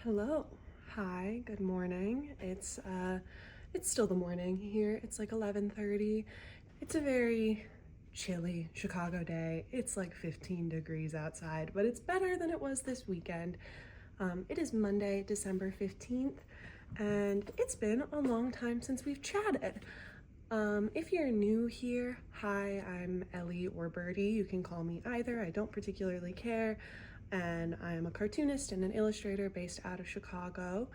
Hello. Hi, good morning. It's still the morning here. It's like 11:30. It's a very chilly Chicago day. It's like 15 degrees outside, but it's better than it was this weekend. It is Monday, December 15th, and it's been a long time since we've chatted. If you're new here, hi, I'm Ellie or Birdie. You can call me either. I don't particularly care. And I am a cartoonist and an illustrator based out of Chicago.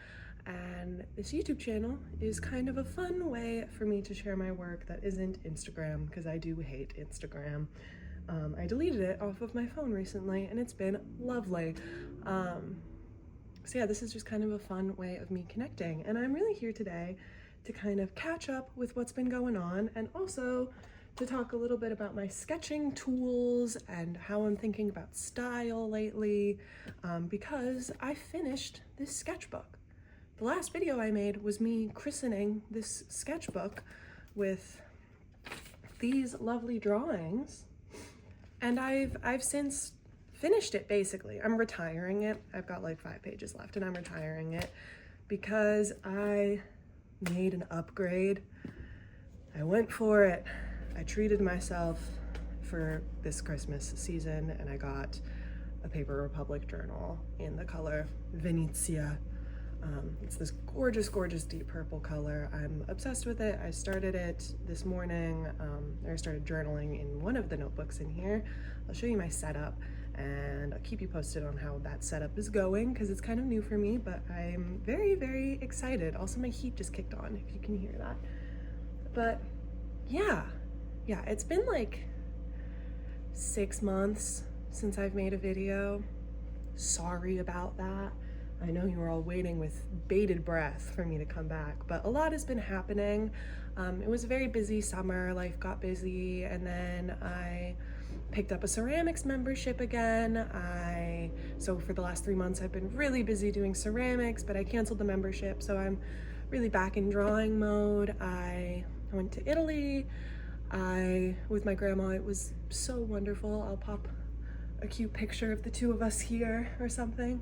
And this YouTube channel is kind of a fun way for me to share my work that isn't Instagram, because I do hate Instagram. I deleted it off of my phone recently and it's been lovely. So yeah, this is just kind of a fun way of me connecting. And I'm really here today to kind of catch up with what's been going on and also to talk a little bit about my sketching tools and how I'm thinking about style lately, because I finished this sketchbook. The last video I made was me christening this sketchbook with these lovely drawings, and I've since finished it basically. I'm retiring it. I've got like 5 pages left and I'm retiring it because I made an upgrade. I went for it. I treated myself for this Christmas season and I got a Paper Republic journal in the color Venezia. It's this gorgeous, gorgeous deep purple color. I'm obsessed with it. I started it this morning. I started journaling in one of the notebooks in here. I'll show you my setup and I'll keep you posted on how that setup is going because it's kind of new for me, but I'm very, very excited. Also, my heat just kicked on, if you can hear that. But yeah, it's been like 6 months since I've made a video. Sorry about that. I know you were all waiting with bated breath for me to come back, but a lot has been happening. It was a very busy summer, life got busy, and then I picked up a ceramics membership again. So for the last 3 months I've been really busy doing ceramics, but I canceled the membership, so I'm really back in drawing mode. I went to Italy with my grandma. It was so wonderful. I'll pop a cute picture of the two of us here or something.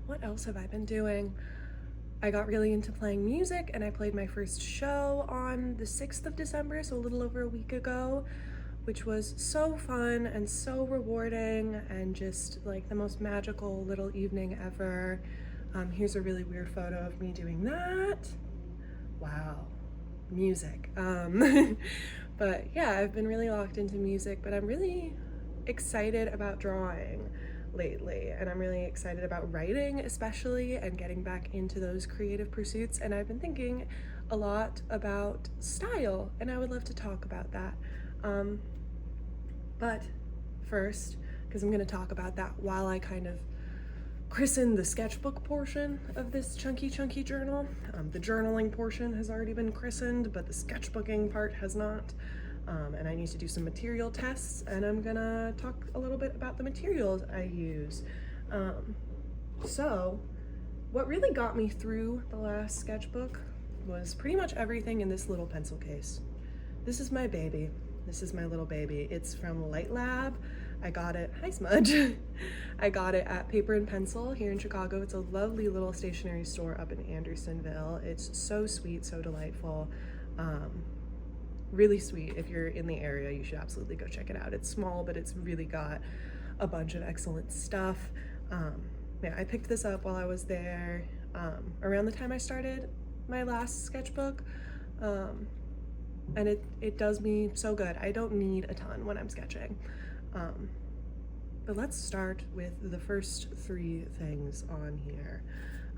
What else have I been doing? I got really into playing music and I played my first show on the 6th of December, so a little over a week ago, which was so fun and so rewarding and just like the most magical little evening ever. Here's a really weird photo of me doing that. Wow, music. But yeah, I've been really locked into music, but I'm really excited about drawing lately, and I'm really excited about writing especially and getting back into those creative pursuits, and I've been thinking a lot about style and I would love to talk about that. But first, because I'm going to talk about that while I kind of christen the sketchbook portion of this chunky journal. The journaling portion has already been christened, but the sketchbooking part has not. And I need to do some material tests, and I'm gonna talk a little bit about the materials I use. So what really got me through the last sketchbook was pretty much everything in this little pencil case. This is my baby. This is my little baby. It's from Light Lab. I got it, hi Smudge. I got it at Paper and Pencil here in Chicago. It's a lovely little stationery store up in Andersonville. It's so sweet, so delightful. Really sweet. If you're in the area, you should absolutely go check it out. It's small, but it's really got a bunch of excellent stuff. Yeah, I picked this up while I was there, around the time I started my last sketchbook. And it does me so good. I don't need a ton when I'm sketching. But let's start with the first 3 things on here.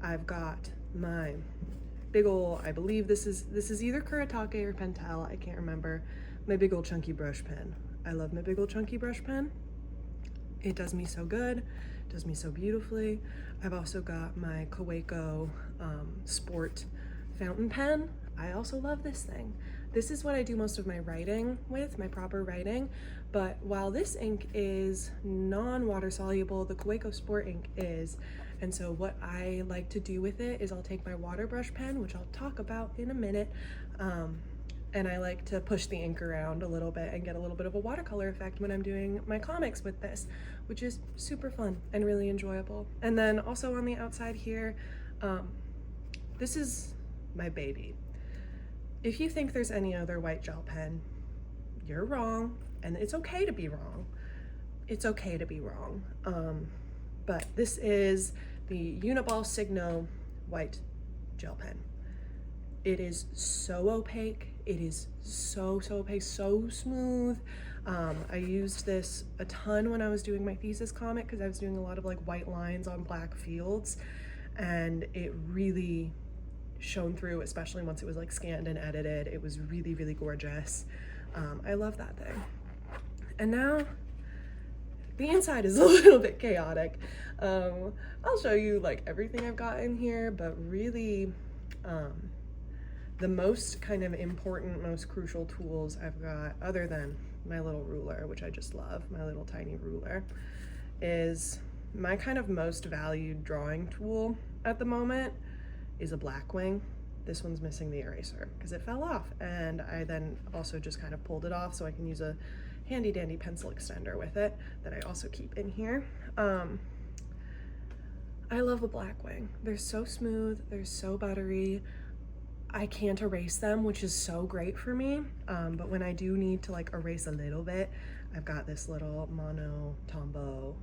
I've got my big ol', I believe this is either Kuretake or Pentel, I can't remember, my big old chunky brush pen. I love my big old chunky brush pen. It does me so good, it does me so beautifully. I've also got my Kaweco Sport fountain pen. I also love this thing. This is what I do most of my writing with, my proper writing, but while this ink is non-water soluble, the Kaweco Sport ink is. And so what I like to do with it is I'll take my water brush pen, which I'll talk about in a minute, and I like to push the ink around a little bit and get a little bit of a watercolor effect when I'm doing my comics with this, which is super fun and really enjoyable. And then also on the outside here, this is my baby. If you think there's any other white gel pen, you're wrong, and it's okay to be wrong. It's okay to be wrong. But this is the Uniball Signo white gel pen. It is so opaque. It is so opaque, so smooth. I used this a ton when I was doing my thesis comic because I was doing a lot of like white lines on black fields, and it really shone through, especially once it was like scanned and edited. It was really gorgeous. I love that thing. And now the inside is a little bit chaotic. I'll show you like everything I've got in here, but really the most kind of important, most crucial tools I've got, other than my little ruler, which I just love, my little tiny ruler, is my kind of most valued drawing tool at the moment is a Blackwing. This one's missing the eraser because it fell off, and I then also just kind of pulled it off so I can use a handy dandy pencil extender with it that I also keep in here. I love the Blackwing. They're so smooth, they're so buttery. I can't erase them, which is so great for me, but when I do need to like erase a little bit, I've got this little Mono Tombow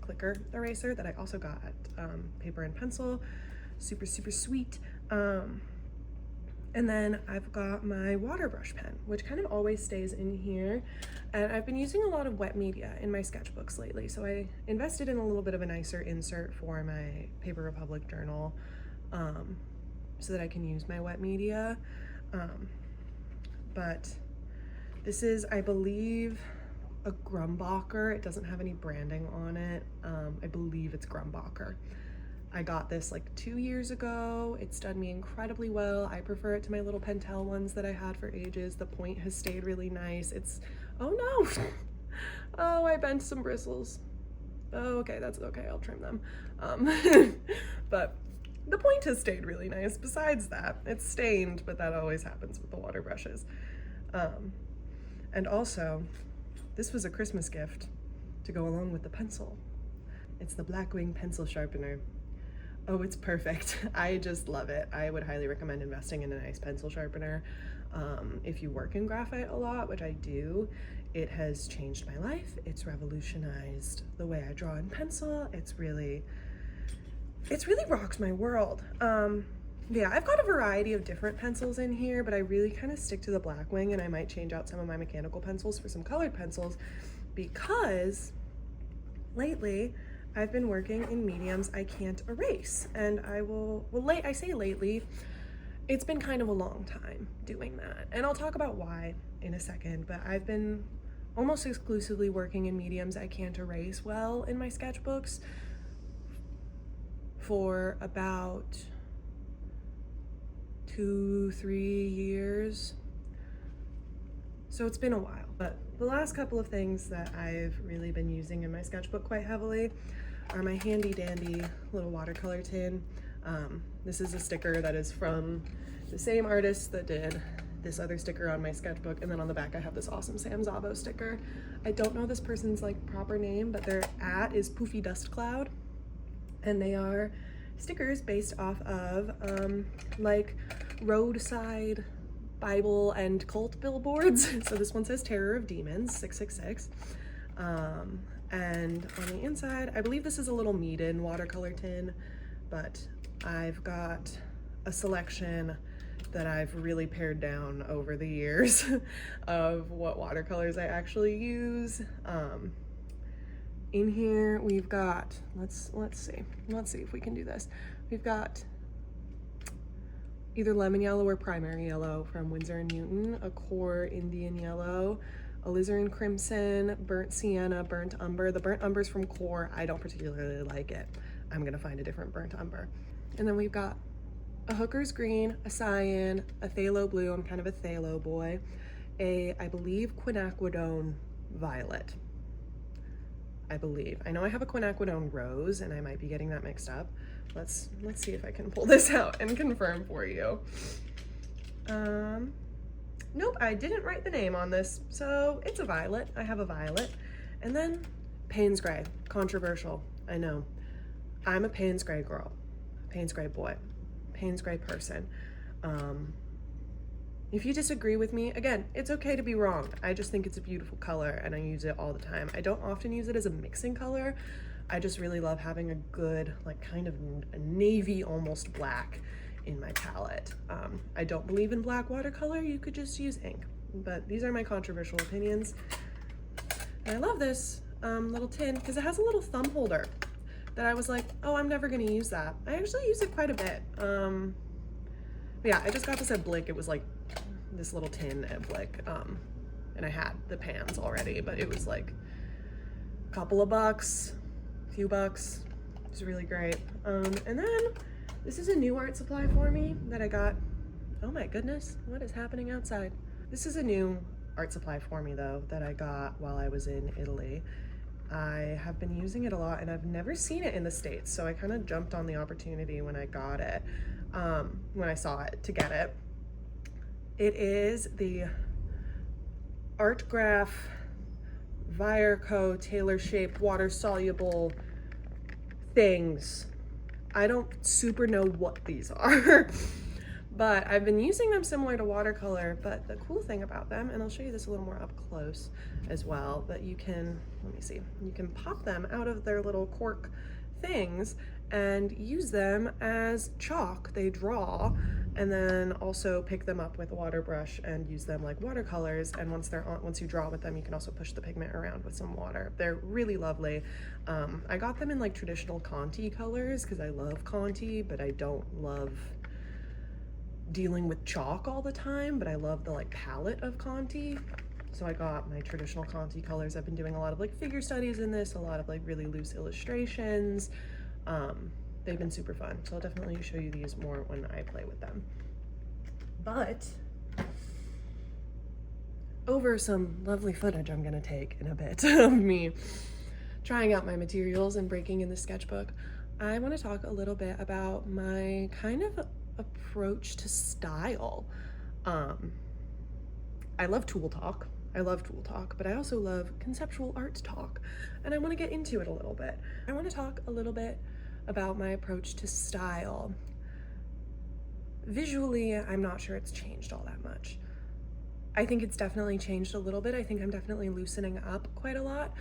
clicker eraser that I also got at Paper and Pencil. Super sweet. And then I've got my water brush pen, which kind of always stays in here. And I've been using a lot of wet media in my sketchbooks lately. So I invested in a little bit of a nicer insert for my Paper Republic journal so that I can use my wet media. But this is, I believe, a Grumbacher. It doesn't have any branding on it. I believe it's Grumbacher. I got this like 2 years ago. It's done me incredibly well. I prefer it to my little Pentel ones that I had for ages. The point has stayed really nice. It's, oh no. Oh, I bent some bristles. Oh, okay, that's okay, I'll trim them. But the point has stayed really nice. Besides that, it's stained, but that always happens with the water brushes. And also, this was a Christmas gift to go along with the pencil. It's the Blackwing pencil sharpener. Oh, it's perfect. I just love it. I would highly recommend investing in a nice pencil sharpener. If you work in graphite a lot, which I do, it has changed my life. It's revolutionized the way I draw in pencil. It's really rocked my world. Yeah, I've got a variety of different pencils in here, but I really kind of stick to the Blackwing, and I might change out some of my mechanical pencils for some colored pencils because lately I've been working in mediums I can't erase, and I say lately, it's been kind of a long time doing that, and I'll talk about why in a second, but I've been almost exclusively working in mediums I can't erase well in my sketchbooks for about 2-3 years. So it's been a while, but the last couple of things that I've really been using in my sketchbook quite heavily are my handy dandy little watercolor tin. This is a sticker that is from the same artist that did this other sticker on my sketchbook, and then on the back I have this awesome Sam Zabo sticker. I don't know this person's like proper name, but their @ is Poofy Dust Cloud, and they are stickers based off of like roadside Bible and cult billboards. So this one says Terror of Demons 666, and on the inside, I believe this is a little Meeden watercolor tin, but I've got a selection that I've really pared down over the years of what watercolors I actually use. In here we've got, let's see if we can do this. We've got either lemon yellow or primary yellow from Winsor & Newton, a core Indian yellow, alizarin crimson, burnt sienna, burnt umber. The burnt umber's from Core. I don't particularly like it. I'm gonna find a different burnt umber. And then we've got a hooker's green, a cyan, a phthalo blue. I'm kind of a phthalo boy. I believe quinacridone violet. I believe. I know I have a quinacridone rose, and I might be getting that mixed up. Let's see if I can pull this out and confirm for you. Nope, I didn't write the name on this, so it's a violet. I have a violet. And then Payne's Gray, controversial, I know. I'm a Payne's Gray girl, Payne's Gray boy, Payne's Gray person. If you disagree with me, again, it's okay to be wrong. I just think it's a beautiful color and I use it all the time. I don't often use it as a mixing color. I just really love having a good, like kind of a navy, almost black in my palette. I don't believe in black watercolor. You could just use ink, but these are my controversial opinions. And I love this little tin because it has a little thumb holder that I was like, oh, I'm never gonna use that. I actually use it quite a bit. But yeah, I just got this at Blick. It was like this little tin at Blick, and I had the pans already, but it was like a couple of bucks, a few bucks. It's really great. And then this is a new art supply for me that I got. Oh my goodness, what is happening outside? This is a new art supply for me though that I got while I was in Italy. I have been using it a lot and I've never seen it in the States, so I kind of jumped on the opportunity when I got it, when I saw it, to get it. It is the Artgraph Vireco tailor shaped water soluble things. I don't super know what these are, but I've been using them similar to watercolor. But the cool thing about them, and I'll show you this a little more up close as well, but you can, let me see, you can pop them out of their little cork things and use them as chalk. They draw, and then also pick them up with a water brush and use them like watercolors. And once they're on, once you draw with them, you can also push the pigment around with some water. They're really lovely. I got them in like traditional Conti colors because I love Conti, but I don't love dealing with chalk all the time, but I love the like palette of Conti. So I got my traditional Conti colors. I've been doing a lot of like figure studies in this, a lot of like really loose illustrations. They've been super fun. So I'll definitely show you these more when I play with them. But over some lovely footage I'm gonna take in a bit of me trying out my materials and breaking in the sketchbook, I want to talk a little bit about my kind of approach to style. I love tool talk. But I also love conceptual art talk, and I want to get into it a little bit. I want to talk a little bit about my approach to style. Visually, I'm not sure it's changed all that much. I think it's definitely changed a little bit. I think I'm definitely loosening up quite a lot.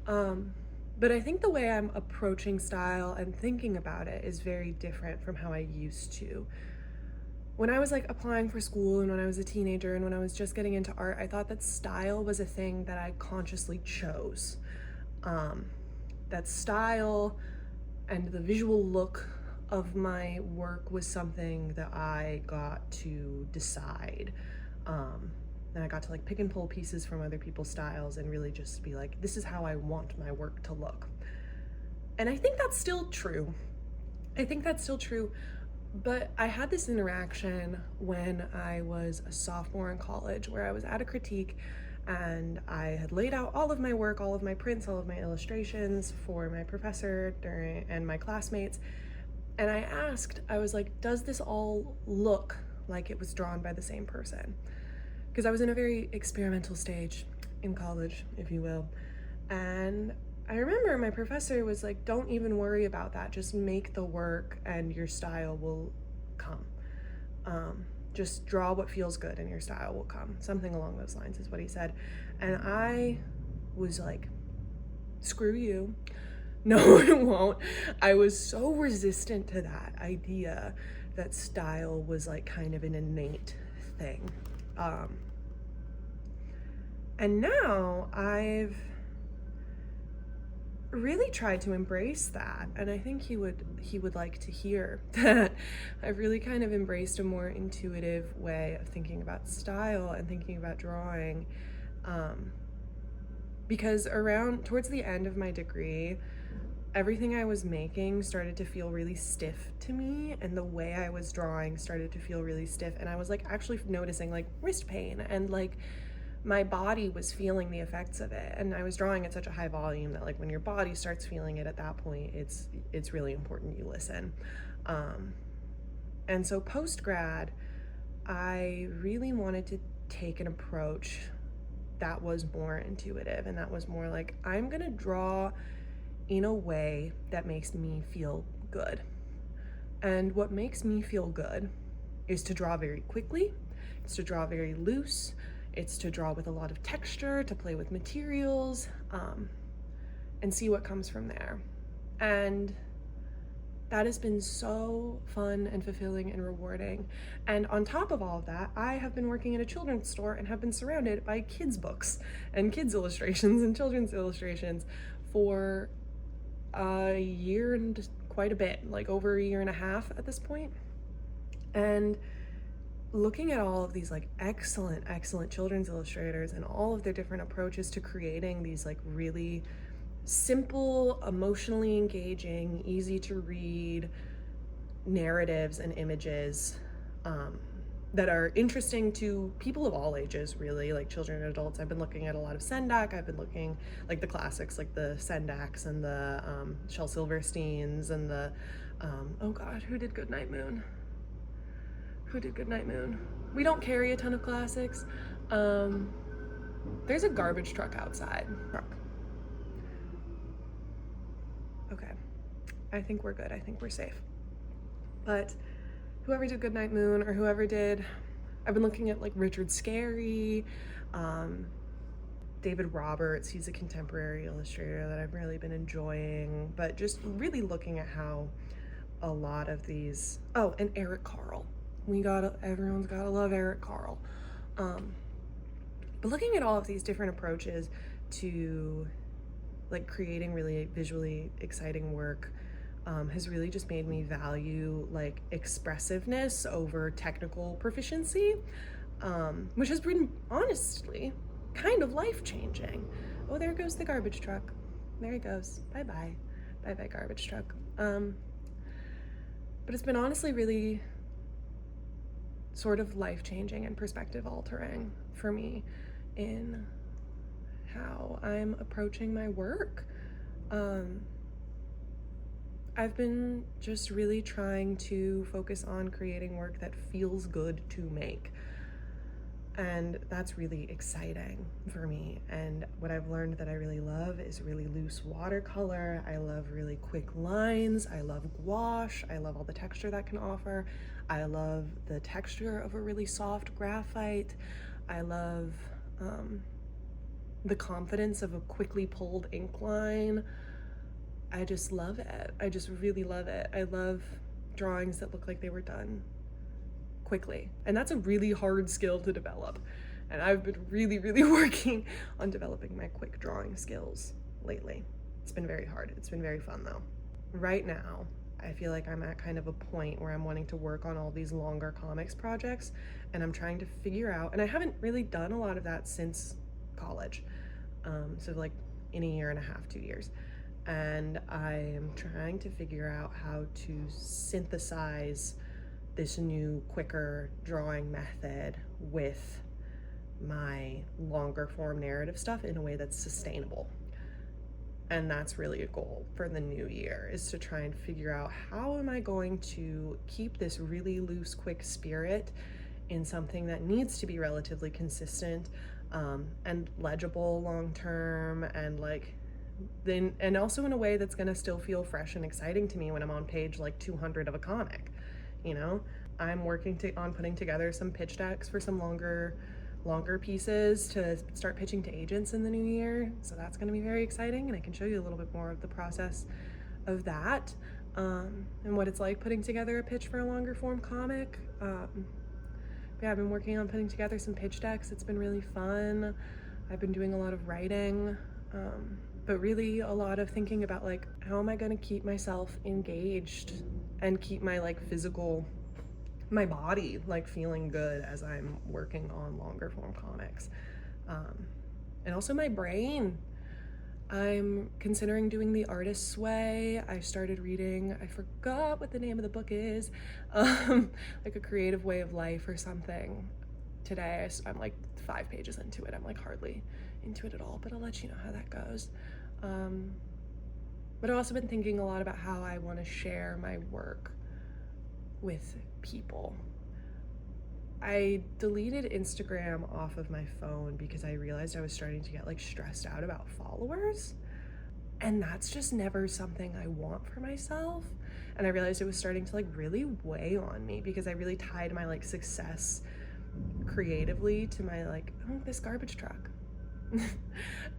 But I think the way I'm approaching style and thinking about it is very different from how I used to. When I was like applying for school and when I was a teenager and when I was just getting into art, I thought that style was a thing that I consciously chose. That style and the visual look of my work was something that I got to decide. And I got to like pick and pull pieces from other people's styles and really just be like, this is how I want my work to look. And I think that's still true. But I had this interaction when I was a sophomore in college where I was at a critique and I had laid out all of my work, all of my prints, all of my illustrations for my professor and my classmates. And I was like, does this all look like it was drawn by the same person? Because I was in a very experimental stage in college, if you will. And I remember my professor was like, don't even worry about that. Just make the work and your style will come. Just draw what feels good and your style will come. Something along those lines is what he said. And I was like, screw you. No, it won't. I was so resistant to that idea that style was like kind of an innate thing. And now I've really tried to embrace that, and I think he would like to hear that I've really kind of embraced a more intuitive way of thinking about style and thinking about drawing, because towards the end of my degree, everything I was making started to feel really stiff to me, and the way I was drawing started to feel really stiff, and I was like actually noticing like wrist pain, and like my body was feeling the effects of it. And I was drawing at such a high volume that like when your body starts feeling it at that point, it's really important you listen. And so post-grad, I really wanted to take an approach that was more intuitive, and that was more like, I'm gonna draw in a way that makes me feel good. And what makes me feel good is to draw very quickly, it's to draw very loose, it's to draw with a lot of texture, to play with materials, and see what comes from there. And that has been so fun and fulfilling and rewarding. And on top of all of that, I have been working at a children's store and have been surrounded by kids' books and kids' illustrations and children's illustrations for a year and quite a bit, like over a year and a half at this point. And looking at all of these like excellent children's illustrators and all of their different approaches to creating these like really simple, emotionally engaging, easy to read narratives and images that are interesting to people of all ages, really, like children and adults. I've been looking at a lot of Sendak. I've been looking like the classics, like the Sendaks and the Shel Silversteins and the oh god, who did Goodnight Moon? We don't carry a ton of classics. There's a garbage truck outside. Okay, I think we're good. I think we're safe. But whoever did Goodnight Moon, or whoever did, I've been looking at like Richard Scarry, David Roberts. He's a contemporary illustrator that I've really been enjoying, but just really looking at how a lot of these, oh, and Eric Carle. Everyone's gotta love Eric Carle. But looking at all of these different approaches to like creating really visually exciting work has really just made me value like expressiveness over technical proficiency, which has been honestly kind of life-changing. Oh, there goes the garbage truck. There he goes. Bye-bye. Bye-bye, garbage truck. But it's been honestly really sort of life-changing and perspective altering for me in how I'm approaching my work. I've been just really trying to focus on creating work that feels good to make. And that's really exciting for me. And what I've learned that I really love is really loose watercolor. I love really quick lines. I love gouache. I love all the texture that can offer. I love the texture of a really soft graphite. I love the confidence of a quickly pulled ink line. I just love it. I just really love it. I love drawings that look like they were done quickly. And that's a really hard skill to develop. And I've been really working on developing my quick drawing skills lately. It's been very hard. It's been very fun though. Right now, I feel like I'm at kind of a point where I'm wanting to work on all these longer comics projects, and I'm trying to figure out, and I haven't really done a lot of that since college. So like in a year and a half, 2 years. And I am trying to figure out how to synthesize this new, quicker drawing method with my longer form narrative stuff in a way that's sustainable. And that's really a goal for the new year, is to try and figure out how am I going to keep this really loose, quick spirit in something that needs to be relatively consistent and legible long term, and also in a way that's gonna still feel fresh and exciting to me when I'm on page like 200 of a comic. You know, I'm working on putting together some pitch decks for some longer pieces to start pitching to agents in the new year. So that's going to be very exciting, and I can show you a little bit more of the process of that, and what it's like putting together a pitch for a longer form comic. Yeah, I've been working on putting together some pitch decks. It's been really fun. I've been doing a lot of writing, but really a lot of thinking about like, how am I going to keep myself engaged and keep my my body like feeling good as I'm working on longer form comics, and also my brain. I'm considering doing The Artist's Way. I started reading, I forgot what the name of the book is, like A Creative Way of Life or something. Today I'm like 5 pages into it. I'm like hardly into it at all, but I'll let you know how that goes. But I've also been thinking a lot about how I want to share my work with people. I deleted Instagram off of my phone because I realized I was starting to get like stressed out about followers. And that's just never something I want for myself. And I realized it was starting to like really weigh on me because I really tied my like success creatively to my like, oh, this garbage truck.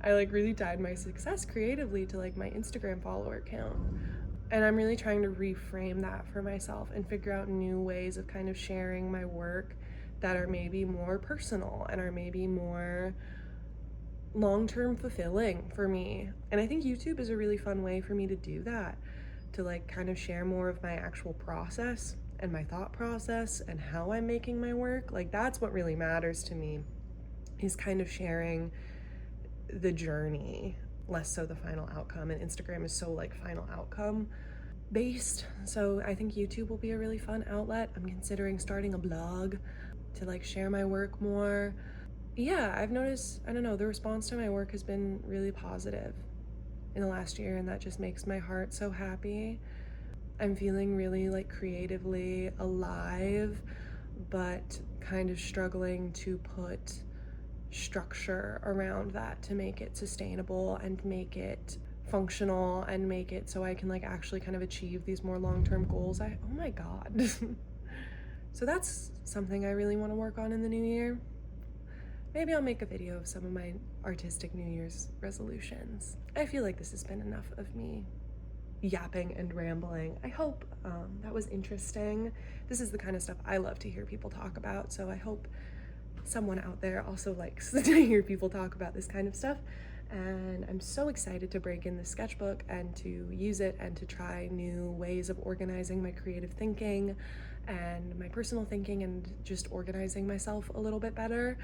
I like really tied my success creatively to like my Instagram follower count. And I'm really trying to reframe that for myself and figure out new ways of kind of sharing my work that are maybe more personal and are maybe more long-term fulfilling for me. And I think YouTube is a really fun way for me to do that, to like kind of share more of my actual process and my thought process and how I'm making my work. Like that's what really matters to me, is kind of sharing the journey, less so the final outcome. And Instagram is so like final outcome based. So I think YouTube will be a really fun outlet. I'm considering starting a blog to like share my work more. Yeah, I've noticed, I don't know, the response to my work has been really positive in the last year, and that just makes my heart so happy. I'm feeling really like creatively alive, but kind of struggling to put structure around that to make it sustainable and make it functional and make it so I can like actually kind of achieve these more long-term goals. Oh my God. So that's something I really want to work on in the new year. Maybe I'll make a video of some of my artistic New Year's resolutions. I feel like this has been enough of me yapping and rambling. I hope that was interesting. This is the kind of stuff I love to hear people talk about, so I hope someone out there also likes to hear people talk about this kind of stuff. And I'm so excited to break in the sketchbook and to use it and to try new ways of organizing my creative thinking and my personal thinking and just organizing myself a little bit better.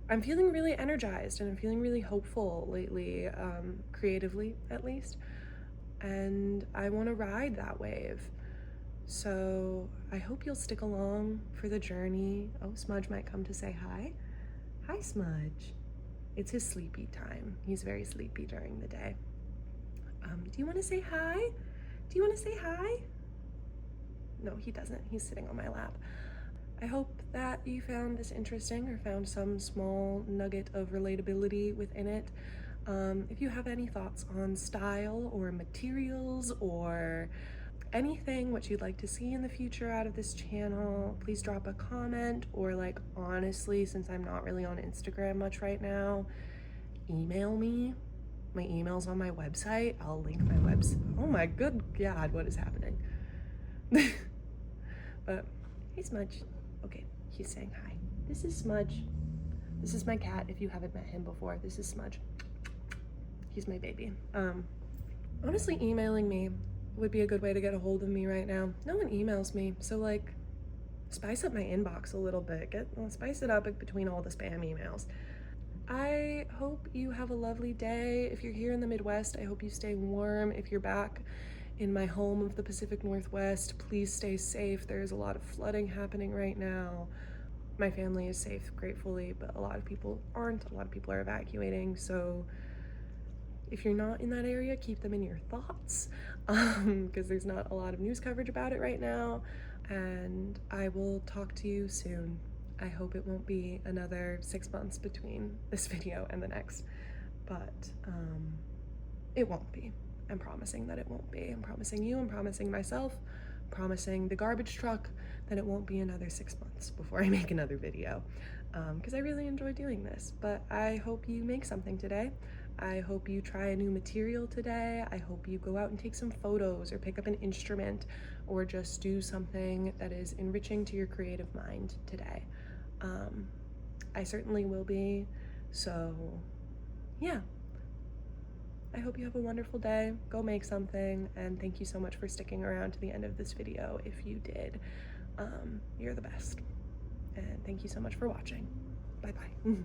I'm feeling really energized and I'm feeling really hopeful lately, creatively at least, and I want to ride that wave. So I hope you'll stick along for the journey. Oh, Smudge might come to say hi. Hi, Smudge. It's his sleepy time. He's very sleepy during the day. Do you want to say hi? Do you want to say hi? No, he doesn't. He's sitting on my lap. I hope that you found this interesting or found some small nugget of relatability within it. If you have any thoughts on style or materials or anything what you'd like to see in the future out of this channel, please drop a comment, or like honestly, since I'm not really on Instagram much right now, email me. My email's on my website. I'll link my website. Oh my good God, what is happening? But hey, Smudge. Okay, he's saying hi. This is Smudge. This is my cat, if you haven't met him before. This is Smudge. He's my baby. Honestly, emailing me would be a good way to get a hold of me right now. No one emails me, so like spice up my inbox a little bit. Spice it up between all the spam emails. I hope you have a lovely day. If you're here in the Midwest, I hope you stay warm. If you're back in my home of the Pacific Northwest, please stay safe. There's a lot of flooding happening right now. My family is safe, gratefully, but a lot of people aren't. A lot of people are evacuating, so if you're not in that area, keep them in your thoughts, because there's not a lot of news coverage about it right now. And I will talk to you soon. I hope it won't be another 6 months between this video and the next, but it won't be. I'm promising that it won't be. I'm promising you, I'm promising myself, I'm promising the garbage truck that it won't be another 6 months before I make another video, because I really enjoy doing this. But I hope you make something today. I hope you try a new material today. I hope you go out and take some photos or pick up an instrument or just do something that is enriching to your creative mind today. I certainly will be. So yeah, I hope you have a wonderful day. Go make something, and thank you so much for sticking around to the end of this video. If you did, you're the best. And thank you so much for watching. Bye-bye.